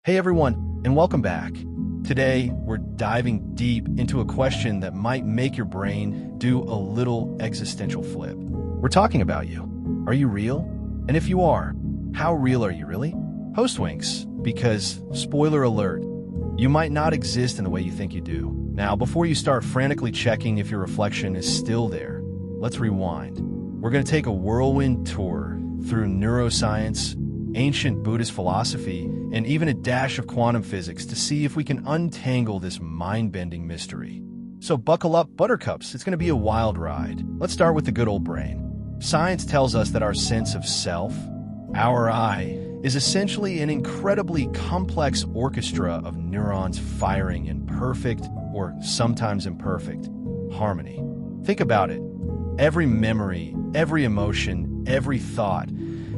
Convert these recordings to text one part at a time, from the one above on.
Hey everyone, and welcome back. Today, we're diving deep into a question that might make your brain do a little existential flip. We're talking about you. Are you real? And if you are, how real are you really? Postwinks, because, spoiler alert, you might not exist in the way you think you do. Now, before you start frantically checking if your reflection is still there, let's rewind. We're going to take a whirlwind tour through neuroscience, ancient Buddhist philosophy, and even a dash of quantum physics to see if we can untangle this mind-bending mystery. So buckle up, buttercups. It's going to be a wild ride. Let's start with the good old brain. Science tells us that our sense of self, our I, is essentially an incredibly complex orchestra of neurons firing in perfect, or sometimes imperfect, harmony. Think about it. Every memory, every emotion, every thought,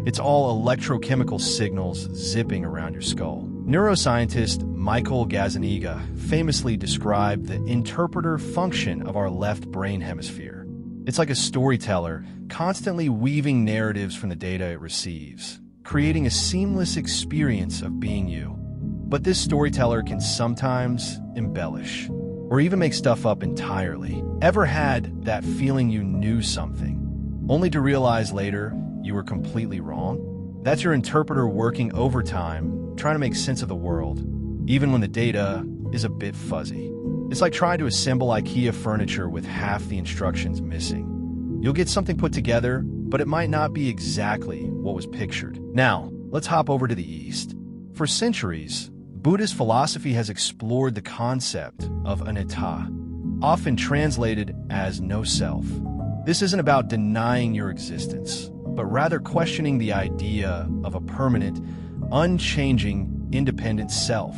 it's all electrochemical signals zipping around your skull. Neuroscientist Michael Gazzaniga famously described the interpreter function of our left brain hemisphere. It's like a storyteller constantly weaving narratives from the data it receives, creating a seamless experience of being you. But this storyteller can sometimes embellish, or even make stuff up entirely. Ever had that feeling you knew something, only to realize later you were completely wrong? That's your interpreter working overtime, trying to make sense of the world, even when the data is a bit fuzzy. It's like trying to assemble IKEA furniture with half the instructions missing. You'll get something put together, but it might not be exactly what was pictured. Now, let's hop over to the East. For centuries, Buddhist philosophy has explored the concept of anatta, often translated as no self. This isn't about denying your existence, but rather questioning the idea of a permanent, unchanging, independent self.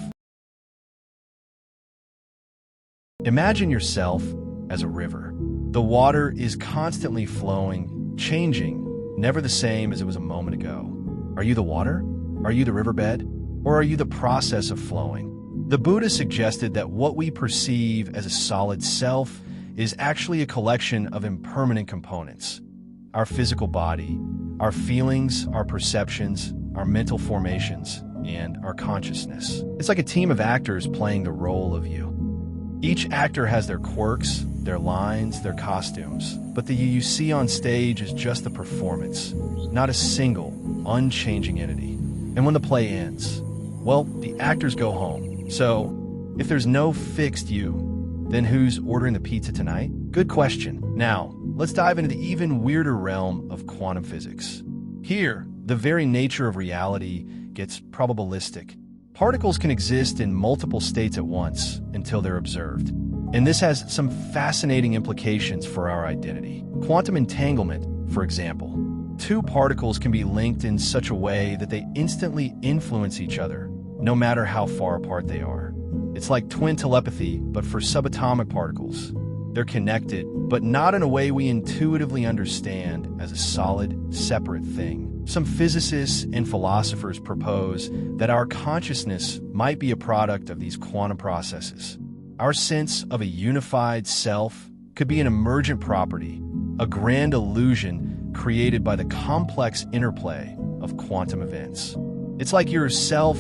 Imagine yourself as a river. The water is constantly flowing, changing, never the same as it was a moment ago. Are you the water? Are you the riverbed? Or are you the process of flowing? The Buddha suggested that what we perceive as a solid self is actually a collection of impermanent components. Our physical body, our feelings, our perceptions, our mental formations, and our consciousness. It's like a team of actors playing the role of you. Each actor has their quirks, their lines, their costumes, but the you see on stage is just the performance, not a single, unchanging entity. And when the play ends, well, the actors go home. So, if there's no fixed you, then who's ordering the pizza tonight? Good question. Now, let's dive into the even weirder realm of quantum physics. Here, the very nature of reality gets probabilistic. Particles can exist in multiple states at once until they're observed. And this has some fascinating implications for our identity. Quantum entanglement, for example. Two particles can be linked in such a way that they instantly influence each other, no matter how far apart they are. It's like twin telepathy, but for subatomic particles. They're connected, but not in a way we intuitively understand as a solid, separate thing. Some physicists and philosophers propose that our consciousness might be a product of these quantum processes. Our sense of a unified self could be an emergent property, a grand illusion created by the complex interplay of quantum events. It's like your self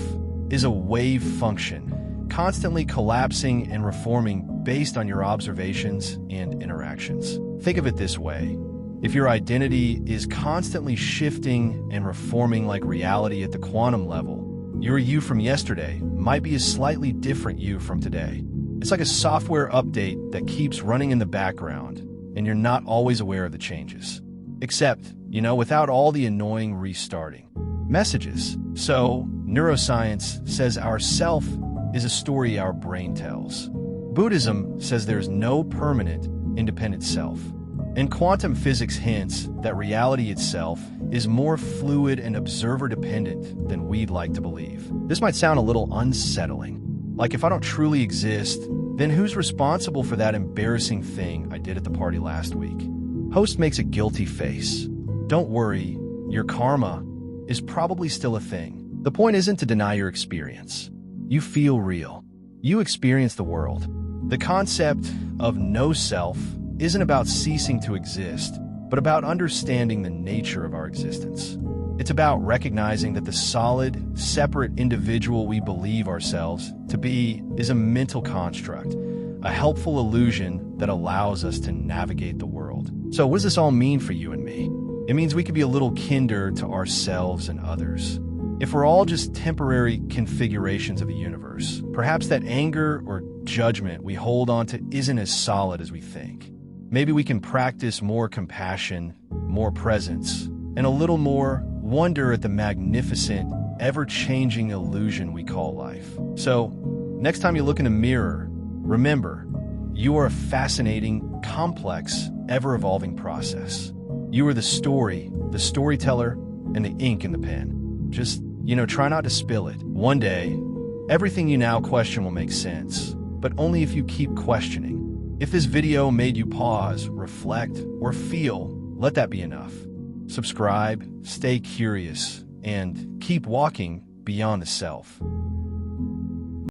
is a wave function, constantly collapsing and reforming based on your observations and interactions. Think of it this way. If your identity is constantly shifting and reforming like reality at the quantum level, your you from yesterday might be a slightly different you from today. It's like a software update that keeps running in the background, and you're not always aware of the changes. Except, without all the annoying restarting. Messages. So, neuroscience says our self is a story our brain tells. Buddhism says there's no permanent, independent self. And quantum physics hints that reality itself is more fluid and observer-dependent than we'd like to believe. This might sound a little unsettling. Like, if I don't truly exist, then who's responsible for that embarrassing thing I did at the party last week? Host makes a guilty face. Don't worry, your karma is probably still a thing. The point isn't to deny your experience. You feel real. You experience the world. The concept of no self isn't about ceasing to exist, but about understanding the nature of our existence. It's about recognizing that the solid, separate individual we believe ourselves to be is a mental construct, a helpful illusion that allows us to navigate the world. So what does this all mean for you and me? It means we could be a little kinder to ourselves and others. If we're all just temporary configurations of a universe, perhaps that anger or judgment we hold on to isn't as solid as we think. Maybe we can practice more compassion, more presence, and a little more wonder at the magnificent, ever-changing illusion we call life. So, next time you look in a mirror, remember, you are a fascinating, complex, ever-evolving process. You are the story, the storyteller, and the ink in the pen. Just, try not to spill it. One day, everything you now question will make sense, but only if you keep questioning. If this video made you pause, reflect, or feel, let that be enough. Subscribe, stay curious, and keep walking beyond the self.